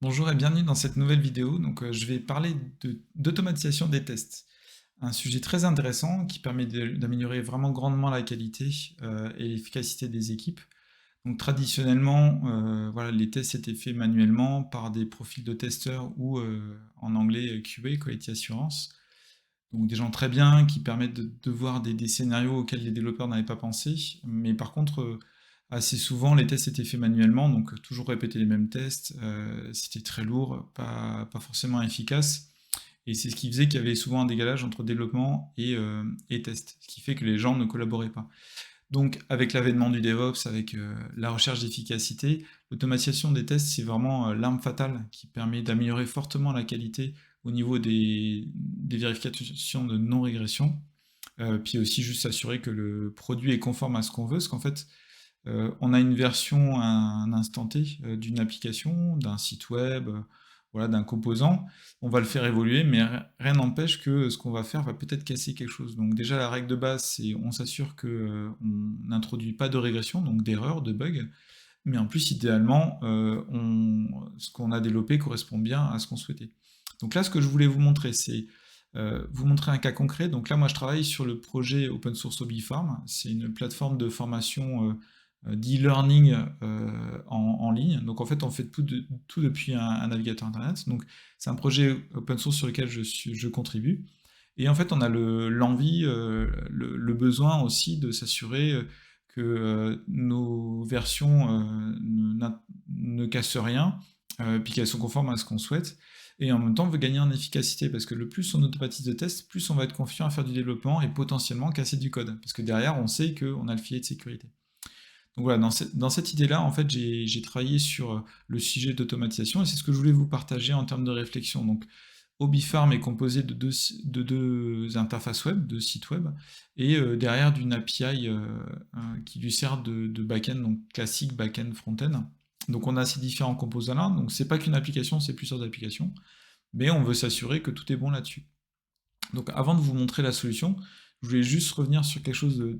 Bonjour et bienvenue dans cette nouvelle vidéo. Je vais parler d'automatisation des tests. Un sujet très intéressant qui permet d'améliorer vraiment grandement la qualité et l'efficacité des équipes. Donc traditionnellement, voilà, les tests étaient faits manuellement par des profils de testeurs ou en anglais QA, Quality Assurance. Donc des gens très bien qui permettent de voir des scénarios auxquels les développeurs n'avaient pas pensé. Mais par contre, assez souvent, les tests étaient faits manuellement, donc toujours répéter les mêmes tests. C'était très lourd, pas forcément efficace. Et c'est ce qui faisait qu'il y avait souvent un décalage entre développement et test, ce qui fait que les gens ne collaboraient pas. Donc, avec l'avènement du DevOps, avec la recherche d'efficacité, l'automatisation des tests, c'est vraiment l'arme fatale qui permet d'améliorer fortement la qualité au niveau des vérifications de non-régression. Puis aussi juste s'assurer que le produit est conforme à ce qu'on veut, parce qu'en fait, on a une version à un instant T d'une application, d'un site web, voilà, d'un composant. On va le faire évoluer, mais rien n'empêche que ce qu'on va faire va peut-être casser quelque chose. Donc déjà, la règle de base, c'est on s'assure que on n'introduit pas de régression, donc d'erreur, de bug. Mais en plus, idéalement, ce qu'on a développé correspond bien à ce qu'on souhaitait. Donc là, ce que je voulais vous montrer, c'est vous montrer un cas concret. Donc là, moi, je travaille sur le projet open source Hobbyfarm. C'est une plateforme de formation d'e-learning en ligne. Donc en fait, on fait tout depuis un navigateur internet. Donc c'est un projet open source sur lequel je contribue. Et en fait, on a l'envie, le besoin aussi de s'assurer que nos versions ne cassent rien, puis qu'elles sont conformes à ce qu'on souhaite. Et en même temps, on veut gagner en efficacité, parce que le plus on automatise de tests, plus on va être confiant à faire du développement et potentiellement casser du code. Parce que derrière, on sait qu'on a le filet de sécurité. Donc voilà, dans cette idée-là, en fait, j'ai travaillé sur le sujet d'automatisation, et c'est ce que je voulais vous partager en termes de réflexion. Donc, Hobbyfarm est composé de deux interfaces web, de sites web, et derrière d'une API qui lui sert de back-end, donc classique back-end front-end. Donc on a ces différents composants-là, donc c'est pas qu'une application, c'est plusieurs applications, mais on veut s'assurer que tout est bon là-dessus. Donc avant de vous montrer la solution, je voulais juste revenir sur quelque chose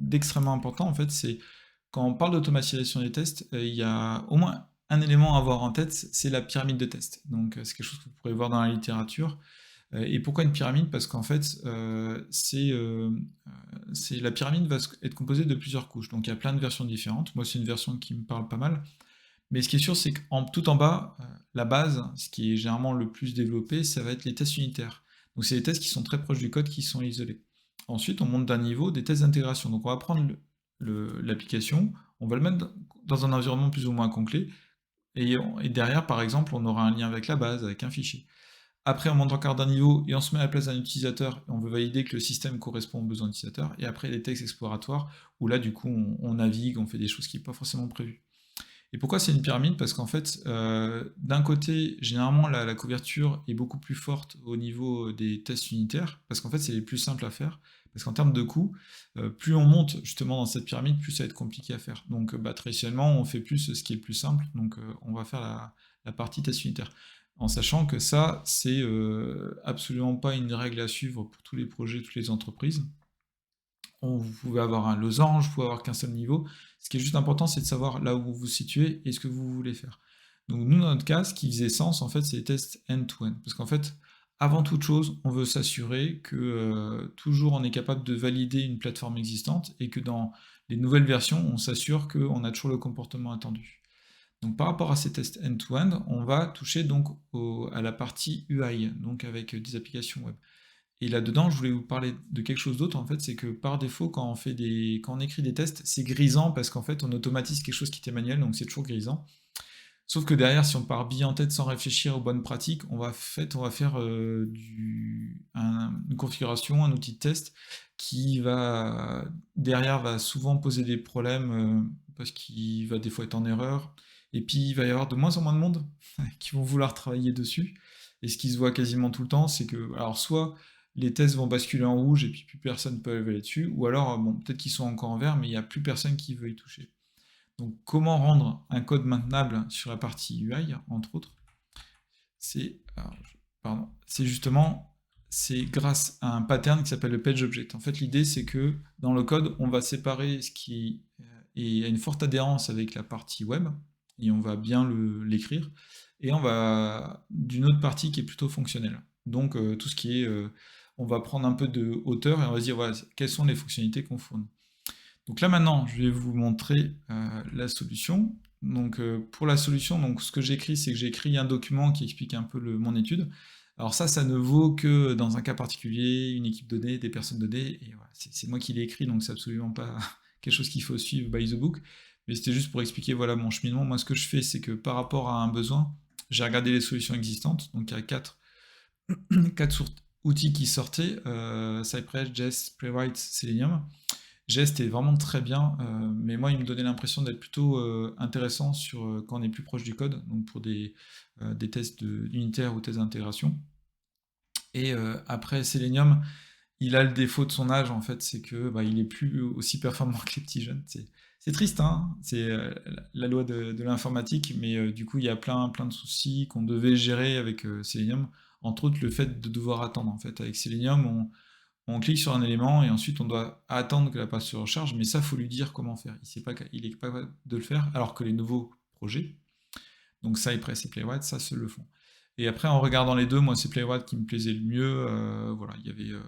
d'extrêmement important, en fait, c'est quand on parle d'automatisation des tests, il y a au moins un élément à avoir en tête, c'est la pyramide de tests. Donc c'est quelque chose que vous pourrez voir dans la littérature. Et pourquoi une pyramide? Parce qu'en fait, la pyramide va être composée de plusieurs couches. Donc il y a plein de versions différentes. Moi, c'est une version qui me parle pas mal. Mais ce qui est sûr, c'est qu'en tout en bas, la base, ce qui est généralement le plus développé, ça va être les tests unitaires. Donc c'est des tests qui sont très proches du code, qui sont isolés. Ensuite, on monte d'un niveau des tests d'intégration. Donc on va prendre l'application, on va le mettre dans un environnement plus ou moins complet, et derrière, par exemple, on aura un lien avec la base, avec un fichier. Après, on monte encore d'un niveau et on se met à la place d'un utilisateur et on veut valider que le système correspond aux besoins de l'utilisateur. Et après, les textes exploratoires où là, du coup, on navigue, on fait des choses qui sont pas forcément prévues. Et pourquoi c'est une pyramide? Parce qu'en fait, d'un côté, généralement, la couverture est beaucoup plus forte au niveau des tests unitaires, parce qu'en fait, c'est les plus simples à faire. Parce qu'en termes de coût, plus on monte justement dans cette pyramide, plus ça va être compliqué à faire. Donc, traditionnellement, on fait plus ce qui est le plus simple. Donc, on va faire la partie test unitaire. En sachant que ça, c'est absolument pas une règle à suivre pour tous les projets, toutes les entreprises. Vous pouvez avoir un losange, vous pouvez avoir qu'un seul niveau. Ce qui est juste important, c'est de savoir là où vous vous situez et ce que vous voulez faire. Donc nous, dans notre cas, ce qui faisait sens, en fait, c'est les tests end-to-end. Parce qu'en fait, avant toute chose, on veut s'assurer que toujours on est capable de valider une plateforme existante et que dans les nouvelles versions, on s'assure qu'on a toujours le comportement attendu. Donc par rapport à ces tests end-to-end, on va toucher donc à la partie UI, donc avec des applications web. Et là-dedans, je voulais vous parler de quelque chose d'autre, en fait, c'est que par défaut, quand on écrit des tests, c'est grisant parce qu'en fait, on automatise quelque chose qui était manuel, donc c'est toujours grisant. Sauf que derrière, si on part bille en tête sans réfléchir aux bonnes pratiques, on va faire une configuration, un outil de test qui va derrière va souvent poser des problèmes parce qu'il va des fois être en erreur. Et puis il va y avoir de moins en moins de monde qui vont vouloir travailler dessus. Et ce qui se voit quasiment tout le temps, c'est que alors soit les tests vont basculer en rouge et puis plus personne ne peut aller dessus, ou alors bon, peut-être qu'ils sont encore en vert, mais il n'y a plus personne qui veut y toucher. Donc, comment rendre un code maintenable sur la partie UI, entre autres, c'est c'est justement c'est grâce à un pattern qui s'appelle le page object. En fait, l'idée c'est que dans le code, on va séparer ce qui a une forte adhérence avec la partie web et on va bien l'écrire. et on va d'une autre partie qui est plutôt fonctionnelle. Donc tout ce qui est, on va prendre un peu de hauteur et on va se dire voilà, quelles sont les fonctionnalités qu'on fournit. Donc là maintenant, je vais vous montrer la solution. Donc pour la solution, donc ce que j'écris, c'est que j'ai écrit un document qui explique un peu mon étude. Alors ça ne vaut que dans un cas particulier, une équipe donnée, des personnes données, et voilà, c'est moi qui l'ai écrit, donc c'est absolument pas quelque chose qu'il faut suivre by the book, mais c'était juste pour expliquer voilà mon cheminement. Moi ce que je fais, c'est que par rapport à un besoin, j'ai regardé les solutions existantes, donc il y a quatre outils qui sortaient, Cypress, Jest, Playwright, Selenium. Jest est vraiment très bien, mais moi il me donnait l'impression d'être plutôt intéressant sur quand on est plus proche du code, donc pour des tests unitaires ou tests d'intégration. Et après Selenium, il a le défaut de son âge en fait, c'est que bah, il est plus aussi performant que les petits jeunes. C'est triste, hein, c'est la loi de l'informatique, mais du coup il y a plein de soucis qu'on devait gérer avec Selenium, entre autres le fait de devoir attendre. En fait, avec Selenium, on clique sur un élément et ensuite on doit attendre que la page se recharge, mais ça faut lui dire comment faire. Il est pas capable de le faire, alors que les nouveaux projets, donc Cypress et Playwright, ça se le font. Et après, en regardant les deux, moi c'est Playwright qui me plaisait le mieux. Voilà, il y avait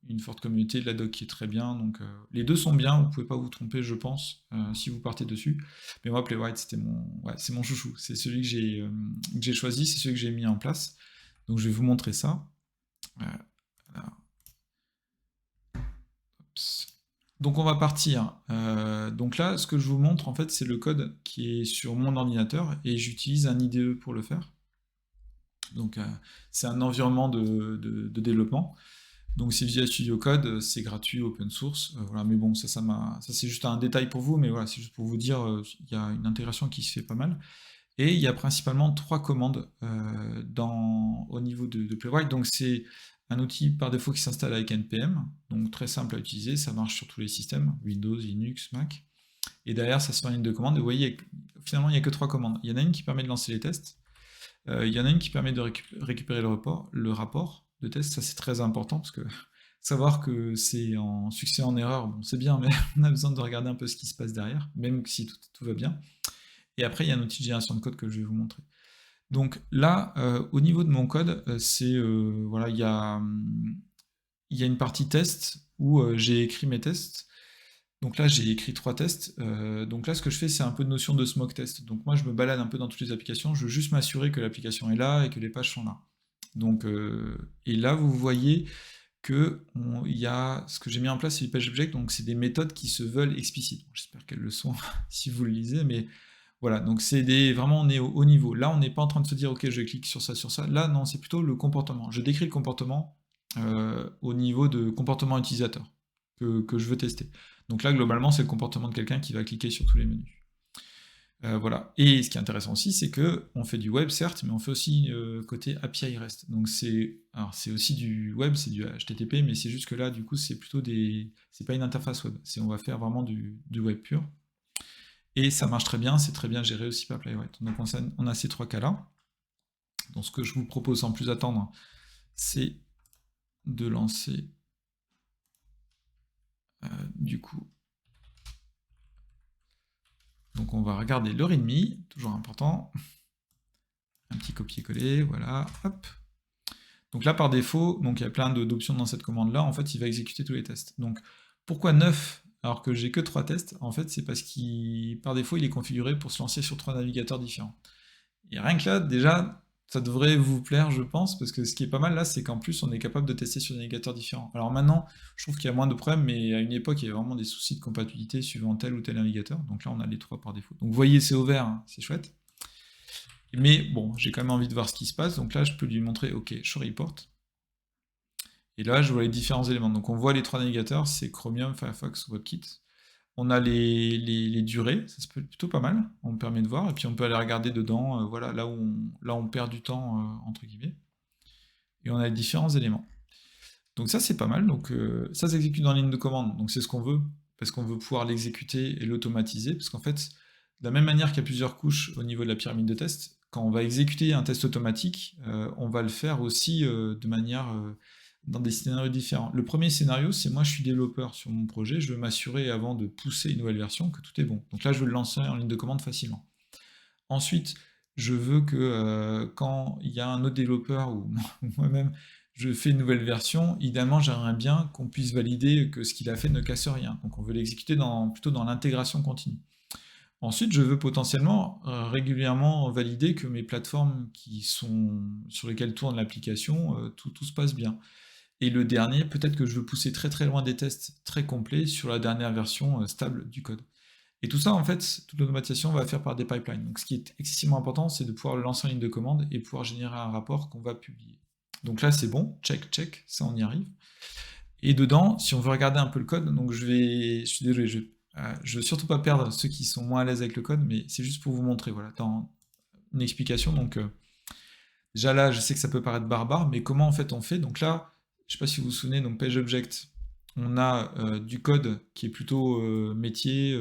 une forte communauté de la doc qui est très bien, donc les deux sont bien. Vous pouvez pas vous tromper, je pense, si vous partez dessus. Mais moi, Playwright, c'est mon chouchou. C'est celui que j'ai choisi, c'est celui que j'ai mis en place. Donc je vais vous montrer ça. Voilà. Donc on va partir. Donc là, ce que je vous montre, en fait, c'est le code qui est sur mon ordinateur et j'utilise un IDE pour le faire. Donc c'est un environnement de développement. Donc c'est Visual Studio Code, c'est gratuit, open source. Voilà, mais bon, ça c'est juste un détail pour vous, mais voilà, c'est juste pour vous dire, il y a une intégration qui se fait pas mal. Et il y a principalement trois commandes au niveau de Playwright. Donc c'est un outil par défaut qui s'installe avec NPM, donc très simple à utiliser, ça marche sur tous les systèmes, Windows, Linux, Mac. Et derrière, ça se fait en ligne de commande. Et vous voyez, finalement, il n'y a que trois commandes. Il y en a une qui permet de lancer les tests, il y en a une qui permet de récupérer le rapport de test. Ça, c'est très important parce que savoir que c'est en succès en erreur, bon, c'est bien, mais on a besoin de regarder un peu ce qui se passe derrière, même si tout va bien. Et après, il y a un outil de génération de code que je vais vous montrer. Donc là, au niveau de mon code, voilà, il y a une partie test où j'ai écrit mes tests. Donc là, j'ai écrit trois tests. Donc là, ce que je fais, c'est un peu de notion de smoke test. Donc moi, je me balade un peu dans toutes les applications. Je veux juste m'assurer que l'application est là et que les pages sont là. Donc, et là, vous voyez que il y a ce que j'ai mis en place, c'est les page object. Donc c'est des méthodes qui se veulent explicites. J'espère qu'elles le sont si vous le lisez, mais voilà, donc vraiment on est au haut niveau. Là, on n'est pas en train de se dire ok, je clique sur ça, sur ça. Là, non, c'est plutôt le comportement. Je décris le comportement au niveau de comportement utilisateur que je veux tester. Donc là, globalement, c'est le comportement de quelqu'un qui va cliquer sur tous les menus. Voilà. Et ce qui est intéressant aussi, c'est que on fait du web, certes, mais on fait aussi côté API REST. Donc c'est aussi du web, c'est du HTTP, mais c'est juste que là, du coup, c'est pas une interface web. On va faire vraiment du web pur. Et ça marche très bien, c'est très bien géré aussi par Playwright. Donc on a ces trois cas-là. Donc ce que je vous propose sans plus attendre, c'est de lancer du coup. Donc on va regarder le readme, toujours important. Un petit copier-coller, voilà, hop. Donc là par défaut, donc il y a plein d'options dans cette commande-là, en fait il va exécuter tous les tests. Donc pourquoi 9 alors que j'ai que 3 tests? En fait c'est parce qu'il par défaut il est configuré pour se lancer sur 3 navigateurs différents. Et rien que là, déjà, ça devrait vous plaire, je pense, parce que ce qui est pas mal là, c'est qu'en plus, on est capable de tester sur des navigateurs différents. Alors maintenant, je trouve qu'il y a moins de problèmes, mais à une époque, il y avait vraiment des soucis de compatibilité suivant tel ou tel navigateur. Donc là, on a les trois par défaut. Donc vous voyez, c'est ouvert, hein, c'est chouette. Mais bon, j'ai quand même envie de voir ce qui se passe. Donc là, je peux lui montrer, ok, show report. Et là, je vois les différents éléments. Donc on voit les trois navigateurs, c'est Chromium, Firefox, WebKit. On a les durées, ça se peut plutôt pas mal, on me permet de voir, et puis on peut aller regarder dedans, voilà, là où on perd du temps, entre guillemets, et on a les différents éléments. Donc ça c'est pas mal, donc ça s'exécute dans la ligne de commande, donc c'est ce qu'on veut, parce qu'on veut pouvoir l'exécuter et l'automatiser, parce qu'en fait, de la même manière qu'il y a plusieurs couches au niveau de la pyramide de test, quand on va exécuter un test automatique, on va le faire aussi de manière dans des scénarios différents. Le premier scénario, c'est moi je suis développeur sur mon projet, je veux m'assurer avant de pousser une nouvelle version que tout est bon. Donc là je veux le lancer en ligne de commande facilement. Ensuite, je veux que quand il y a un autre développeur ou moi-même, je fais une nouvelle version, idéalement, j'aimerais bien qu'on puisse valider que ce qu'il a fait ne casse rien. Donc on veut l'exécuter plutôt dans l'intégration continue. Ensuite, je veux potentiellement régulièrement valider que mes plateformes sur lesquelles tourne l'application, tout se passe bien. Et le dernier, peut-être que je veux pousser très très loin des tests très complets sur la dernière version stable du code. Et tout ça, en fait, toute l'automatisation va faire par des pipelines. Donc ce qui est excessivement important, c'est de pouvoir le lancer en ligne de commande et pouvoir générer un rapport qu'on va publier. Donc là, c'est bon, check, ça on y arrive. Et dedans, si on veut regarder un peu le code, donc je suis désolé, je veux surtout pas perdre ceux qui sont moins à l'aise avec le code, mais c'est juste pour vous montrer, voilà, dans une explication. Donc déjà là, je sais que ça peut paraître barbare, mais comment en fait on fait? Donc là, je sais pas si vous vous souvenez, donc PageObject, on a du code qui est plutôt métier,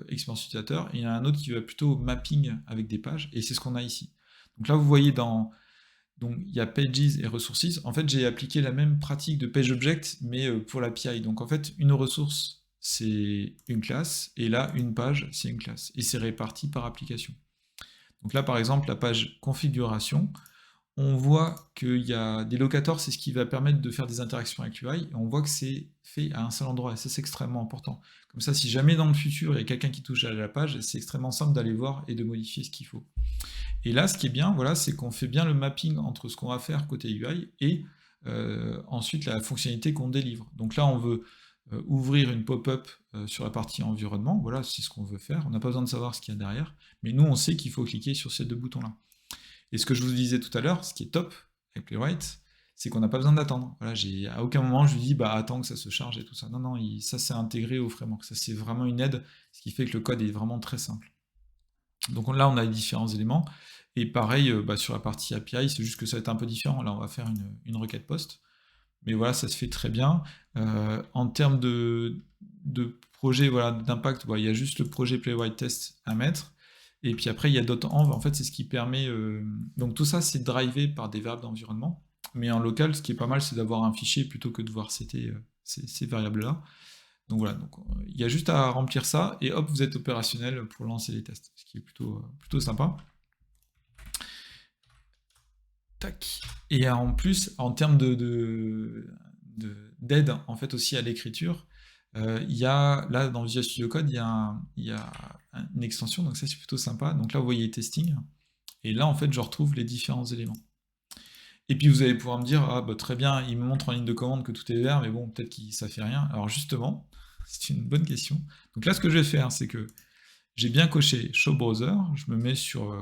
expérience utilisateur, et il y en a un autre qui va plutôt mapping avec des pages, et c'est ce qu'on a ici. Donc là, vous voyez donc il y a Pages et Resources. En fait, j'ai appliqué la même pratique de PageObject, mais pour l'API. Donc en fait, une ressource, c'est une classe, et là, une page, c'est une classe. Et c'est réparti par application. Donc là, par exemple, la page configuration, on voit qu'il y a des locators, c'est ce qui va permettre de faire des interactions avec l'UI, et on voit que c'est fait à un seul endroit, et ça c'est extrêmement important. Comme ça, si jamais dans le futur il y a quelqu'un qui touche à la page, c'est extrêmement simple d'aller voir et de modifier ce qu'il faut. Et là, ce qui est bien, voilà, c'est qu'on fait bien le mapping entre ce qu'on va faire côté UI et ensuite la fonctionnalité qu'on délivre. Donc là, on veut ouvrir une pop-up sur la partie environnement, voilà, c'est ce qu'on veut faire. On n'a pas besoin de savoir ce qu'il y a derrière, mais nous, on sait qu'il faut cliquer sur ces deux boutons-là. Et ce que je vous disais tout à l'heure, ce qui est top avec Playwright, c'est qu'on n'a pas besoin d'attendre. Voilà, à aucun moment je lui dis bah attends que ça se charge et tout ça. Non, non, ça c'est intégré au framework. Ça c'est vraiment une aide, ce qui fait que le code est vraiment très simple. Donc là on a les différents éléments. Et pareil, sur la partie API, c'est juste que ça va être un peu différent. Là on va faire une requête post. Mais voilà, ça se fait très bien. En termes de projet, voilà, d'impact, il y a juste le projet Playwright Test à mettre. Et puis après, il y a .env, en fait, c'est ce qui permet... donc tout ça, c'est drivé par des variables d'environnement. Mais en local, ce qui est pas mal, c'est d'avoir un fichier plutôt que de voir ces variables-là. Donc voilà, il y a juste à remplir ça, et hop, vous êtes opérationnel pour lancer les tests, ce qui est plutôt sympa. Tac. Et en plus, en termes d'aide en fait aussi à l'écriture, il y a là dans Visual Studio Code, il y a une extension, donc ça c'est plutôt sympa. Donc là vous voyez testing, et là en fait je retrouve les différents éléments. Et puis vous allez pouvoir me dire, ah bah très bien, il me montre en ligne de commande que tout est vert, mais bon, peut-être que ça fait rien. Alors justement, c'est une bonne question. Donc là ce que je vais faire, c'est que j'ai bien coché Show Browser, je me mets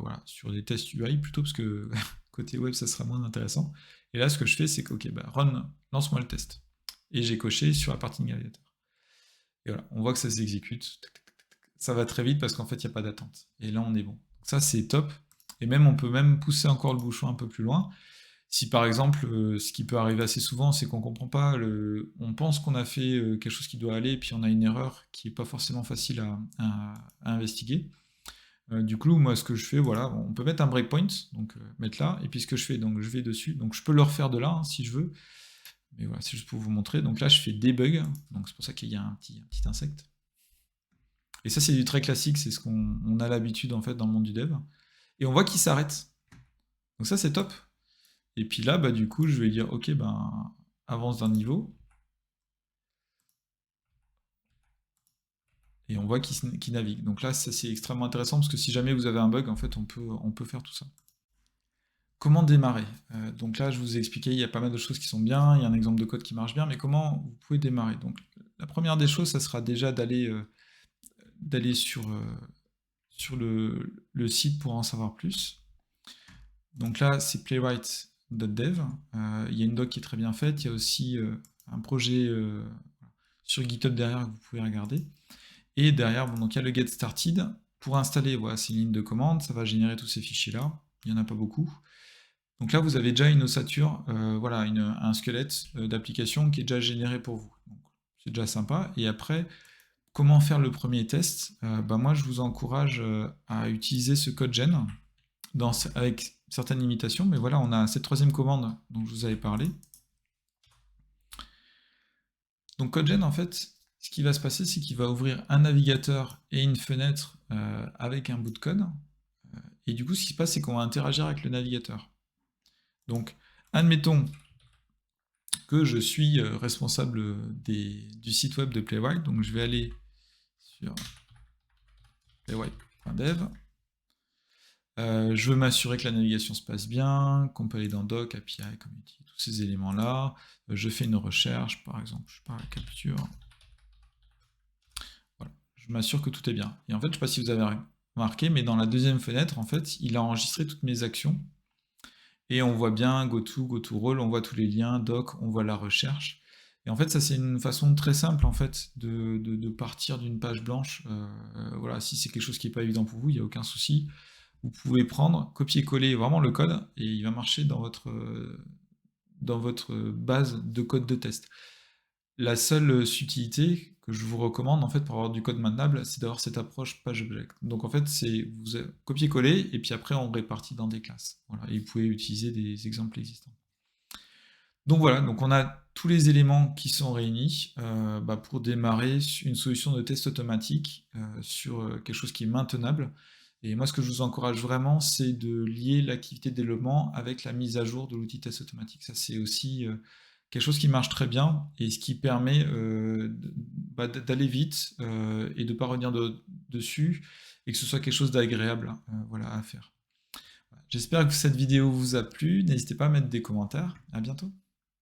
voilà, sur des tests UI plutôt parce que côté web ça sera moins intéressant. Et là ce que je fais c'est que ok, bah, run, lance-moi le test. Et j'ai coché sur la partie navigateur. Et voilà, on voit que ça s'exécute. Ça va très vite parce qu'en fait il n'y a pas d'attente. Et là on est bon. Donc ça c'est top. Et même on peut même pousser encore le bouchon un peu plus loin. Si par exemple, ce qui peut arriver assez souvent, c'est qu'on comprend pas, on pense qu'on a fait quelque chose qui doit aller, et puis on a une erreur qui est pas forcément facile à investiguer. Du coup, moi, ce que je fais, voilà, on peut mettre un breakpoint, donc mettre là, et puis ce que je fais, donc je vais dessus, donc je peux le refaire de là hein, si je veux, mais voilà, c'est juste pour vous montrer. Donc là, je fais debug, donc c'est pour ça qu'il y a un petit insecte. Et ça, c'est du très classique, c'est ce qu'on a l'habitude en fait dans le monde du dev. Et on voit qu'il s'arrête. Donc ça, c'est top. Et puis là, bah, du coup, je vais dire, ok, ben, avance d'un niveau. Et on voit qu'il navigue. Donc là, ça c'est extrêmement intéressant parce que si jamais vous avez un bug, en fait, on peut faire tout ça. Comment démarrer? Donc là, je vous ai expliqué, il y a pas mal de choses qui sont bien, il y a un exemple de code qui marche bien, mais comment vous pouvez démarrer? Donc la première des choses, ça sera déjà d'aller sur le site pour en savoir plus. Donc là, c'est playwright.dev. Il y a une doc qui est très bien faite. Il y a aussi un projet sur GitHub derrière que vous pouvez regarder. Et derrière, bon, donc il y a le Get Started. Pour installer, voilà, c'est une ligne de commande. Ça va générer tous ces fichiers-là. Il n'y en a pas beaucoup. Donc là, vous avez déjà une ossature, voilà, un squelette d'application qui est déjà généré pour vous. C'est déjà sympa. Et après, comment faire le premier test? Bah, moi, je vous encourage à utiliser ce CodeGen avec certaines limitations, mais voilà, on a cette troisième commande dont je vous avais parlé. Donc CodeGen, en fait, ce qui va se passer, c'est qu'il va ouvrir un navigateur et une fenêtre avec un bout de code. et du coup, ce qui se passe, c'est qu'on va interagir avec le navigateur. Donc, admettons que je suis responsable du site web de Playwright, donc je vais aller sur playwright.dev. Je veux m'assurer que la navigation se passe bien, qu'on peut aller dans Doc, API, Community, tous ces éléments-là. Je fais une recherche, par exemple, je pars à la capture. Voilà, je m'assure que tout est bien. Et en fait, je ne sais pas si vous avez remarqué, mais dans la deuxième fenêtre, en fait, il a enregistré toutes mes actions. Et on voit bien go to role, on voit tous les liens, doc, on voit la recherche. Et en fait, ça c'est une façon très simple en fait de partir d'une page blanche. Voilà, si c'est quelque chose qui n'est pas évident pour vous, il n'y a aucun souci. Vous pouvez prendre, copier-coller vraiment le code et il va marcher dans votre base de code de test. La seule subtilité que je vous recommande en fait pour avoir du code maintenable, c'est d'avoir cette approche page object. Donc en fait, c'est vous copier-coller et puis après on répartit dans des classes. Voilà, et vous pouvez utiliser des exemples existants. Donc voilà, donc on a tous les éléments qui sont réunis pour démarrer une solution de test automatique sur quelque chose qui est maintenable. Et moi, ce que je vous encourage vraiment, c'est de lier l'activité de développement avec la mise à jour de l'outil test automatique. Ça, c'est aussi quelque chose qui marche très bien et ce qui permet d'aller vite et de ne pas revenir dessus et que ce soit quelque chose d'agréable voilà, à faire. Voilà. J'espère que cette vidéo vous a plu. N'hésitez pas à mettre des commentaires. À bientôt.